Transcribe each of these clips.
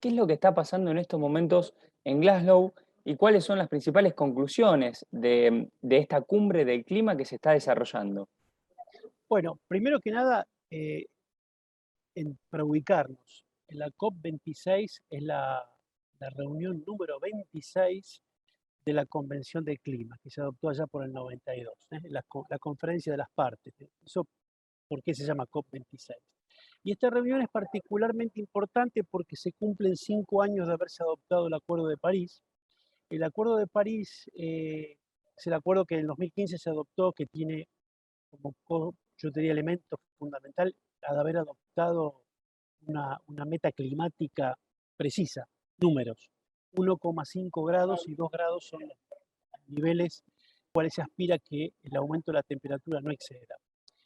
¿Qué es lo que está pasando en estos momentos en Glasgow y cuáles son las principales conclusiones de esta cumbre del clima que se está desarrollando? Bueno, primero que nada, para ubicarnos, la COP26 es la reunión número 26 de la Convención del Clima, que se adoptó allá por el 92, la conferencia de las partes. Eso, ¿por qué se llama COP26? Y esta reunión es particularmente importante porque se cumplen 5 años de haberse adoptado el Acuerdo de París. El Acuerdo de París es el acuerdo que en 2015 se adoptó, que tiene yo diría, elemento fundamental al haber adoptado una meta climática precisa, números. 1,5 grados y 2 grados son los niveles cuales se aspira que el aumento de la temperatura no exceda.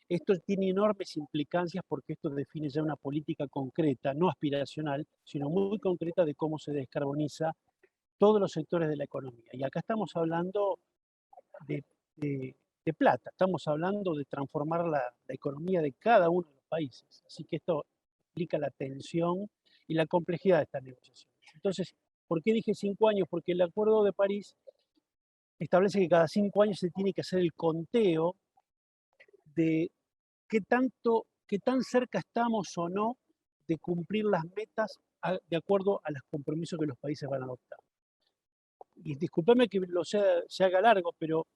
Esto tiene enormes implicancias porque esto define ya una política concreta, no aspiracional, sino muy concreta de cómo se descarboniza todos los sectores de la economía. Y acá estamos hablando de, de- de plata, estamos hablando de transformar la economía de cada uno de los países. Así que esto explica la tensión y la complejidad de estas negociaciones. Entonces, ¿por qué dije 5 años? Porque el Acuerdo de París establece que cada 5 años se tiene que hacer el conteo de qué tan cerca estamos o no de cumplir las metas de acuerdo a los compromisos que los países van a adoptar. Y discúlpeme que se haga largo, pero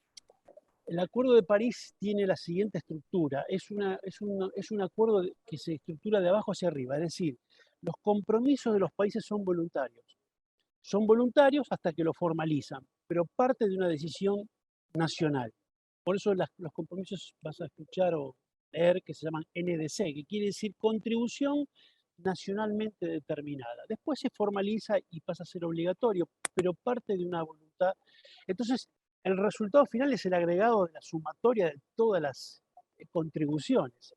el Acuerdo de París tiene la siguiente estructura. Es un acuerdo que se estructura de abajo hacia arriba. Es decir, los compromisos de los países son voluntarios. Son voluntarios hasta que lo formalizan, pero parte de una decisión nacional. Por eso los compromisos vas a escuchar o leer que se llaman NDC, que quiere decir contribución nacionalmente determinada. Después se formaliza y pasa a ser obligatorio, pero parte de una voluntad. Entonces, el resultado final es el agregado de la sumatoria de todas las contribuciones.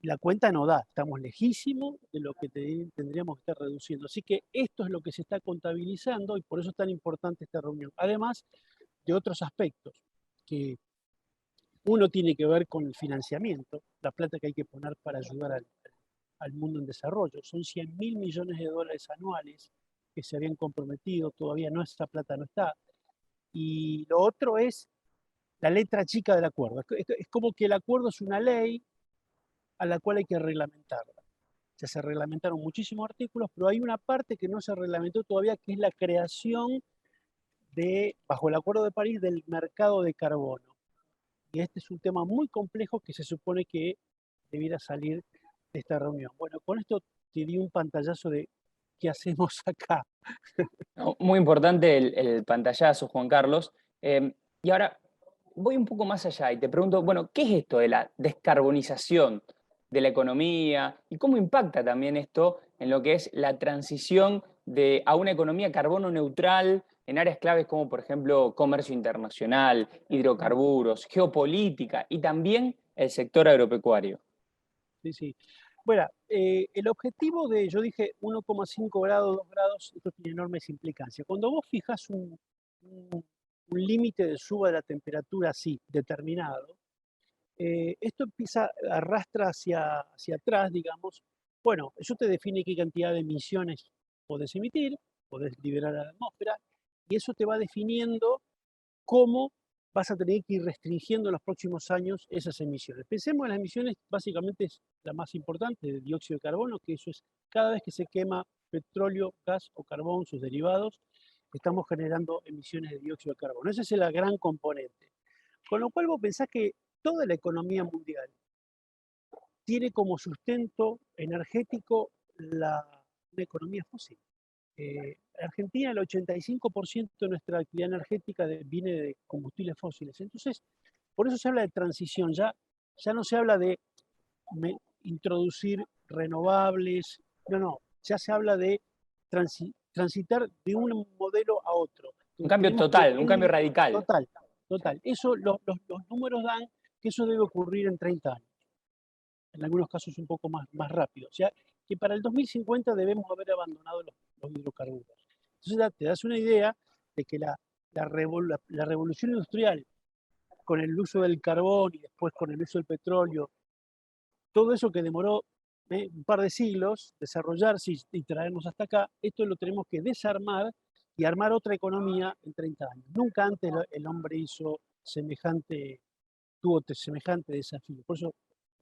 La cuenta no da, estamos lejísimos de lo que tendríamos que estar reduciendo. Así que esto es lo que se está contabilizando y por eso es tan importante esta reunión. Además de otros aspectos que uno tiene que ver con el financiamiento, la plata que hay que poner para ayudar al mundo en desarrollo. Son 100.000 millones de dólares anuales que se habían comprometido, todavía no, esa plata no está. Y lo otro es la letra chica del acuerdo. Es como que el acuerdo es una ley a la cual hay que reglamentarla. Ya se reglamentaron muchísimos artículos, pero hay una parte que no se reglamentó todavía, que es la creación bajo el Acuerdo de París, del mercado de carbono. Y este es un tema muy complejo que se supone que debiera salir de esta reunión. Bueno, con esto te di un pantallazo de qué hacemos acá. No, muy importante el pantallazo, Juan Carlos. Y ahora voy un poco más allá y te pregunto, bueno, ¿qué es esto de la descarbonización de la economía y cómo impacta también esto en lo que es la transición a una economía carbono neutral en áreas claves como, por ejemplo, comercio internacional, hidrocarburos, geopolítica y también el sector agropecuario? Sí, sí. Bueno, el objetivo yo dije 1,5 grados, 2 grados, esto tiene enormes implicancias. Cuando vos fijas un límite de suba de la temperatura así, determinado, esto empieza, arrastra hacia atrás, digamos. Bueno, eso te define qué cantidad de emisiones podés emitir, podés liberar a la atmósfera, y eso te va definiendo cómo vas a tener que ir restringiendo en los próximos años esas emisiones. Pensemos en las emisiones, básicamente es la más importante, de dióxido de carbono, que eso es cada vez que se quema petróleo, gas o carbón, sus derivados, estamos generando emisiones de dióxido de carbono. Ese es el gran componente. Con lo cual vos pensás que toda la economía mundial tiene como sustento energético una economía fósil. Argentina, el 85% de nuestra actividad energética viene de combustibles fósiles. Entonces, por eso se habla de transición, ya no se habla de introducir renovables, no, no, ya se habla de transitar de un modelo a otro. Un Entonces, cambio tenemos que total, un cambio radical. total, total. Eso, los números dan que eso debe ocurrir en 30 años, en algunos casos un poco más rápido. O sea, que para el 2050 debemos haber abandonado los hidrocarburos. Entonces te das una idea de que la revolución industrial, con el uso del carbón y después con el uso del petróleo, todo eso que demoró un par de siglos, desarrollarse y traernos hasta acá. Esto lo tenemos que desarmar y armar otra economía en 30 años. Nunca antes el hombre tuvo semejante desafío. Por eso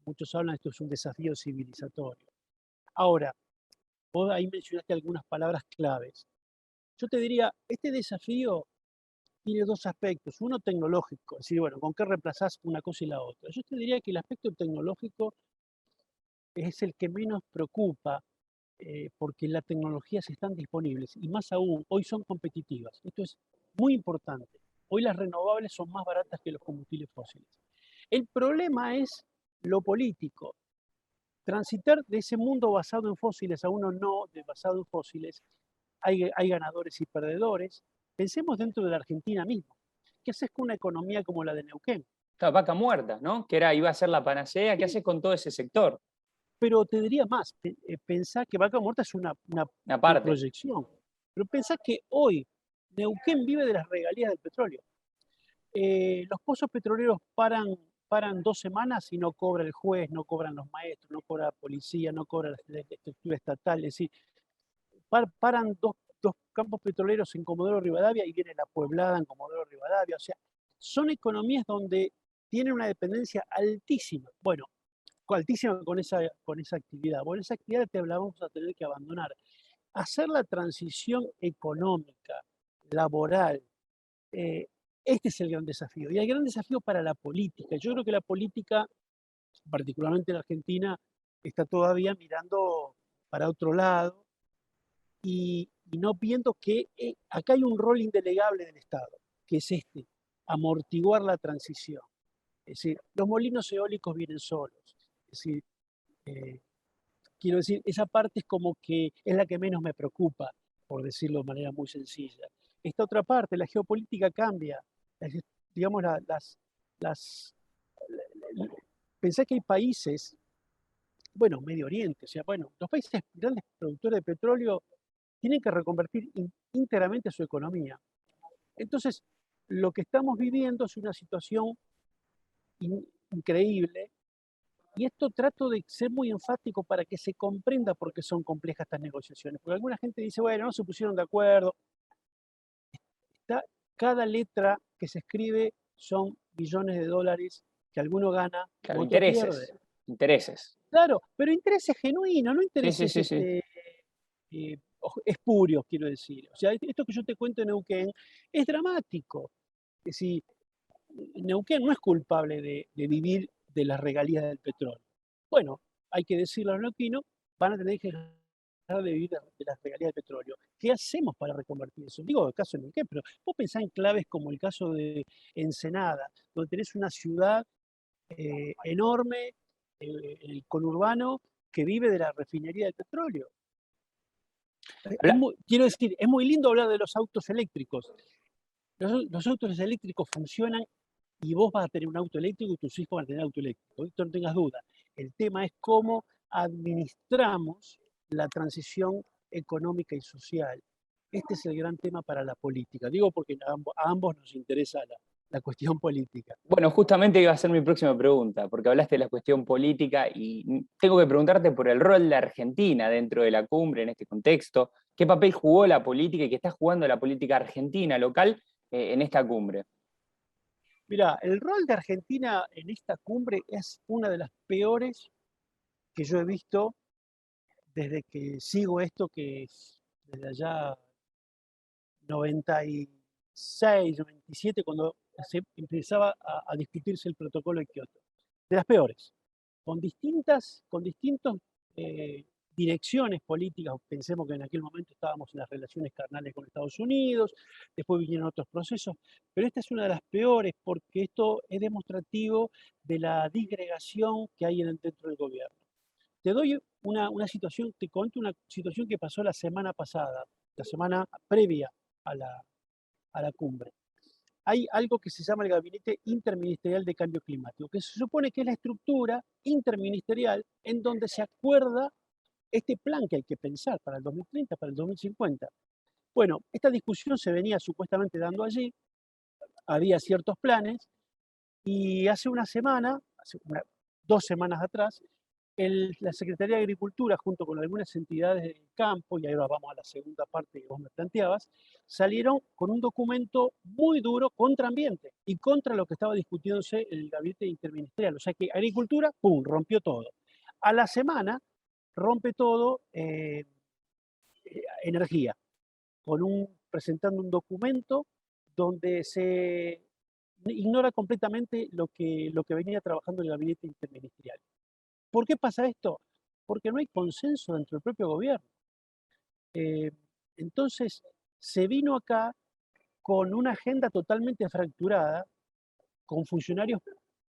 muchos hablan, esto es un desafío civilizatorio. Ahora, vos ahí mencionaste algunas palabras claves. Yo te diría, este desafío tiene dos aspectos. Uno tecnológico, es decir, bueno, ¿con qué reemplazás una cosa y la otra? Yo te diría que el aspecto tecnológico es el que menos preocupa, porque las tecnologías están disponibles y más aún, hoy son competitivas. Esto es muy importante. Hoy las renovables son más baratas que los combustibles fósiles. El problema es lo político. Transitar de ese mundo basado en fósiles a uno no basado en fósiles, hay ganadores y perdedores. Pensemos dentro de la Argentina misma. ¿Qué haces con una economía como la de Neuquén? Claro, vaca muerta, ¿no? Que era, iba a ser la panacea. ¿Qué Sí, haces con todo ese sector? pero te diría más, pensá que Vaca Muerta es una Aparte. proyección, pero pensá que hoy Neuquén vive de las regalías del petróleo. Los pozos petroleros paran 2 semanas y no cobra el juez, no cobran los maestros, no cobra la policía, no cobra la estructura estatal. Es decir, paran dos campos petroleros en Comodoro Rivadavia y viene la Pueblada en Comodoro Rivadavia. O sea, son economías donde tienen una dependencia altísima. Bueno, altísima con esa actividad. Bueno, esa actividad la vamos a tener que abandonar. Hacer la transición económica, laboral, eh, este es el gran desafío. Y el gran desafío para la política. Yo creo que la política, particularmente en Argentina, está todavía mirando para otro lado y no viendo que acá hay un rol indelegable del Estado, que es este, amortiguar la transición. Es decir, los molinos eólicos vienen solos. Es decir, eh, quiero decir, esa parte es como que es la que menos me preocupa, por decirlo de manera muy sencilla. Esta otra parte, la geopolítica cambia. Digamos, las, pensé que hay países, bueno, Medio Oriente, o sea, bueno, los países grandes productores de petróleo tienen que reconvertir íntegramente su economía. Entonces, lo que estamos viviendo es una situación increíble. Y esto trato de ser muy enfático para que se comprenda por qué son complejas estas negociaciones. Porque alguna gente dice, bueno, no se pusieron de acuerdo. Está, cada letra que se escribe son billones de dólares que alguno gana u Claro, otro pierde. intereses. Intereses. Claro, pero intereses genuinos, no Sí, sí, intereses sí, sí. espurios, quiero decir. O sea, esto que yo te cuento en Neuquén es dramático. Es decir, Neuquén no es culpable de vivir de las regalías del petróleo. Bueno, hay que decirlo a los neuquinos, van a tener que dejar de vivir de las regalías del petróleo. ¿Qué hacemos para reconvertir eso? Digo el caso de Neuquén, pero vos pensás en claves como el caso de Ensenada, donde tenés una ciudad enorme, el conurbano, que vive de la refinería del petróleo. Habla- Quiero decir, es muy lindo hablar de los autos eléctricos. Los autos eléctricos funcionan y vos vas a tener un auto eléctrico y tus hijos van a tener auto eléctrico. Esto no tengas duda. El tema es cómo administramos la transición económica y social. Este es el gran tema para la política. Digo porque a ambos nos interesa la cuestión política. Bueno, justamente iba a ser mi próxima pregunta, porque hablaste de la cuestión política y tengo que preguntarte por el rol de Argentina dentro de la cumbre en este contexto. ¿Qué papel jugó la política y qué está jugando la política argentina local en esta cumbre? Mirá, el rol de Argentina en esta cumbre es una de las peores que yo he visto desde que sigo esto, que es desde allá 96, 97, cuando se empezaba a discutirse el protocolo de Kioto. De las peores, con distintas direcciones políticas. Pensemos que en aquel momento estábamos en las relaciones carnales con Estados Unidos, después vinieron otros procesos, pero esta es una de las peores porque esto es demostrativo de la disgregación que hay dentro del gobierno. Te doy una situación, te cuento una situación que pasó la semana pasada, la semana previa a la cumbre. Hay algo que se llama el Gabinete Interministerial de Cambio Climático, que se supone que es la estructura interministerial en donde se acuerda este plan que hay que pensar para el 2030, para el 2050. Bueno, esta discusión se venía supuestamente dando allí, había ciertos planes, y hace una semana, 2 semanas atrás, La Secretaría de Agricultura, junto con algunas entidades del campo, y ahora vamos a la segunda parte que vos me planteabas, salieron con un documento muy duro contra ambiente y contra lo que estaba discutiéndose en el gabinete interministerial. O sea que Agricultura, ¡pum!, rompió todo. A la semana rompe todo Energía, presentando un documento donde se ignora completamente lo que venía trabajando el gabinete interministerial. ¿Por qué pasa esto? Porque no hay consenso dentro del propio gobierno. Eh, entonces, se vino acá con una agenda totalmente fracturada, con funcionarios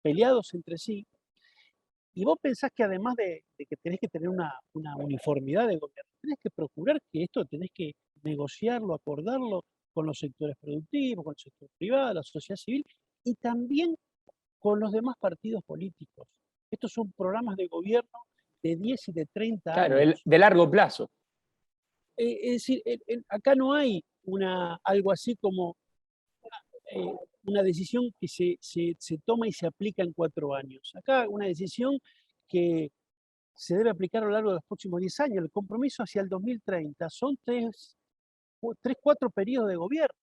peleados entre sí, y vos pensás que además de que tenés que tener una uniformidad de gobierno, tenés que procurar que esto tenés que negociarlo, acordarlo con los sectores productivos, con el sector privado, la sociedad civil, y también con los demás partidos políticos. Estos son programas de gobierno de 10 y de 30 Claro, años. de largo plazo. Es decir, acá no hay algo así como eh, una decisión que se toma y se aplica en 4 años. Acá una decisión que se debe aplicar a lo largo de los próximos 10 años. El compromiso hacia el 2030 son cuatro periodos de gobierno.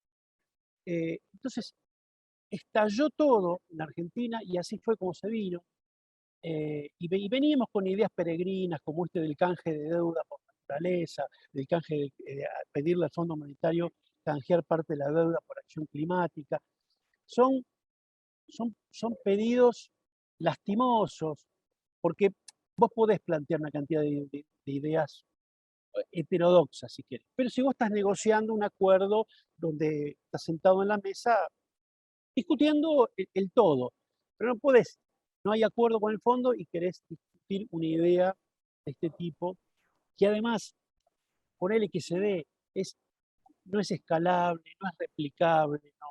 Entonces, estalló todo en Argentina y así fue como se vino. Y veníamos con ideas peregrinas como este del canje de deuda por naturaleza, del canje de pedirle al Fondo Monetario canjear parte de la deuda por acción climática. Son, son pedidos lastimosos, porque vos podés plantear una cantidad de ideas heterodoxas, si querés, pero si vos estás negociando un acuerdo donde estás sentado en la mesa discutiendo el todo, pero no podés, no hay acuerdo con el fondo y querés discutir una idea de este tipo, que además, ponele que se dé, no es escalable, no es replicable, no.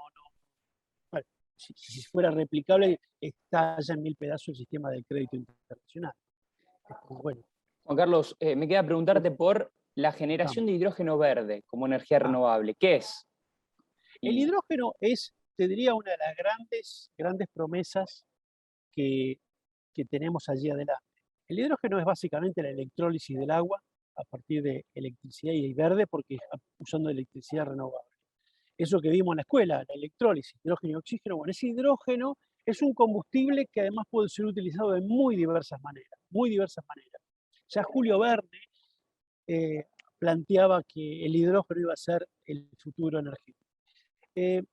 Bueno, si fuera replicable, estalla en mil pedazos el sistema del crédito internacional. Bueno, Juan Carlos, me queda preguntarte por la vamos. generación de hidrógeno verde como energía Ah, renovable. ¿Qué es? el Y hidrógeno es, te diría, una de las grandes promesas que, que tenemos allí adelante. El hidrógeno es básicamente la electrólisis del agua a partir de electricidad y verde porque usando electricidad renovable. Eso que vimos en la escuela, la electrólisis, hidrógeno y oxígeno, bueno, ese hidrógeno es un combustible que además puede ser utilizado de muy diversas maneras, muy diversas maneras. Ya Julio Verne eh, planteaba que el hidrógeno iba a ser el futuro energético. Eh,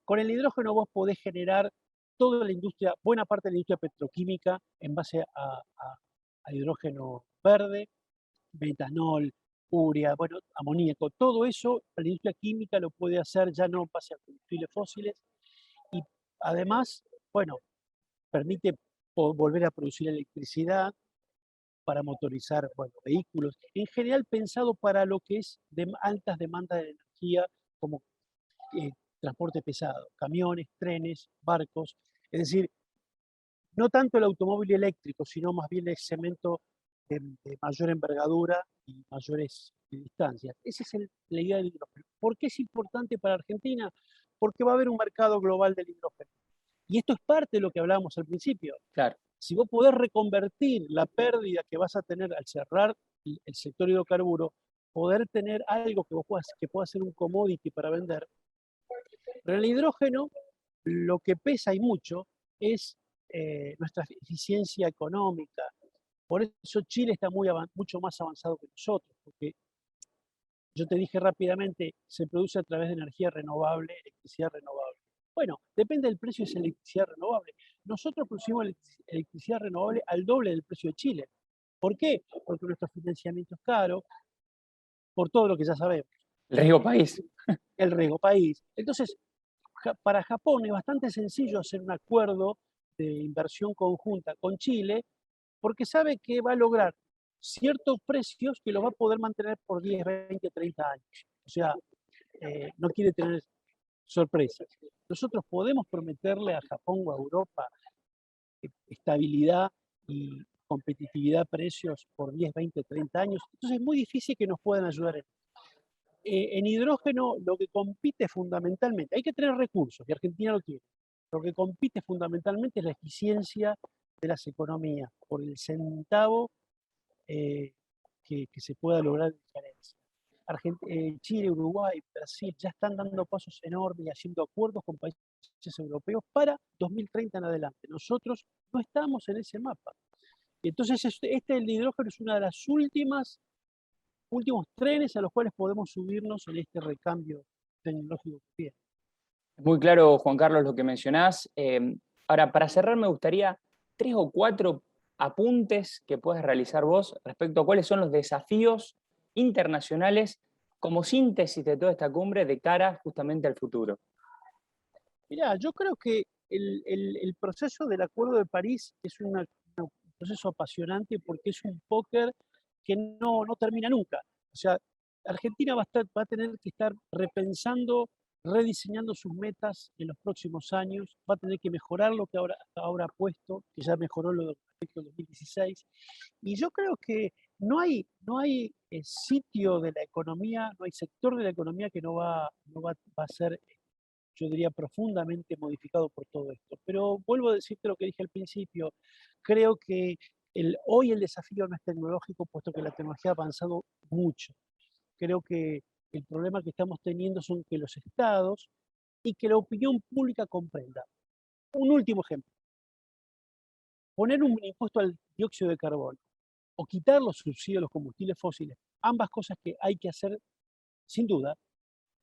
con el hidrógeno vos podés generar toda la industria, buena parte de la industria petroquímica en base a hidrógeno verde, metanol, urea, bueno, amoníaco, todo eso la industria química lo puede hacer ya no en base a combustibles fósiles y además, bueno, permite volver a producir electricidad para motorizar, bueno, vehículos, en general pensado para lo que es de altas demandas de energía como eh, transporte pesado, camiones, trenes, barcos, es decir, no tanto el automóvil eléctrico, sino más bien el cemento de mayor envergadura y mayores distancias. Esa es la idea del hidrógeno. ¿Por qué es importante para Argentina? Porque va a haber un mercado global del hidrógeno. Y esto es parte de lo que hablábamos al principio. claro, Si vos podés reconvertir la pérdida que vas a tener al cerrar el sector hidrocarburo, poder tener algo que pueda ser un commodity para vender. Pero el hidrógeno, lo que pesa y mucho es nuestra eficiencia económica. Por eso Chile está mucho más avanzado que nosotros, porque yo te dije rápidamente, se produce a través de energía renovable, electricidad renovable. Bueno, depende del precio de esa electricidad renovable. Nosotros producimos electricidad renovable al doble del precio de Chile. ¿Por qué? Porque nuestro financiamiento es caro, por todo lo que ya sabemos. el riesgo país. El riesgo país. Entonces, para Japón es bastante sencillo hacer un acuerdo de inversión conjunta con Chile porque sabe que va a lograr ciertos precios que los va a poder mantener por 10, 20, 30 años. O sea, no quiere tener sorpresas. Nosotros podemos prometerle a Japón o a Europa estabilidad y competitividad de precios por 10, 20, 30 años. Entonces es muy difícil que nos puedan ayudar en hidrógeno lo que compite fundamentalmente, hay que tener recursos, y Argentina lo tiene. Lo que compite fundamentalmente es la eficiencia de las economías, por el centavo que se pueda lograr diferencia. Chile, Uruguay, Brasil ya están dando pasos enormes y haciendo acuerdos con países europeos para 2030 en adelante. Nosotros no estamos en ese mapa. Y entonces el hidrógeno es una de las últimos trenes a los cuales podemos subirnos en este recambio tecnológico que viene. Muy claro, Juan Carlos, lo que mencionás. Ahora, para cerrar, me gustaría 3 o 4 apuntes que puedas realizar vos respecto a cuáles son los desafíos internacionales como síntesis de toda esta cumbre de cara justamente al futuro. Mirá, yo creo que el proceso del Acuerdo de París es un proceso apasionante porque es un póker que no termina nunca. O sea, Argentina va a tener que estar repensando, rediseñando sus metas en los próximos años, va a tener que mejorar lo que hasta ahora ha puesto, que ya mejoró lo respecto al 2016. Y yo creo que no hay sitio de la economía, no hay sector de la economía que no va a ser, yo diría, profundamente modificado por todo esto. Pero vuelvo a decirte lo que dije al principio, creo que hoy el desafío no es tecnológico, puesto que la tecnología ha avanzado mucho. Creo que el problema que estamos teniendo son que los estados y que la opinión pública comprenda. Un último ejemplo, poner un impuesto al dióxido de carbono o quitar los subsidios a los combustibles fósiles, ambas cosas que hay que hacer sin duda,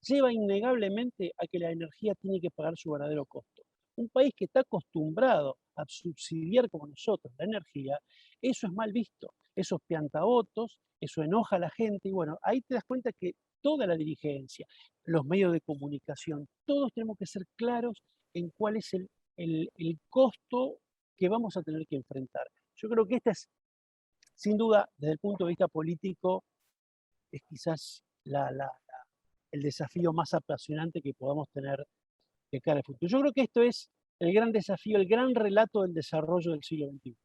lleva innegablemente a que la energía tiene que pagar su verdadero costo. Un país que está acostumbrado a subsidiar como nosotros la energía, eso es mal visto, eso es piantavotos, eso enoja a la gente y bueno, ahí te das cuenta que toda la dirigencia, los medios de comunicación, todos tenemos que ser claros en cuál es el costo que vamos a tener que enfrentar. Yo creo que esta es, sin duda, desde el punto de vista político, es quizás el desafío más apasionante que podamos tener de cara al futuro. Yo creo que esto es el gran desafío, el gran relato del desarrollo del siglo XXI.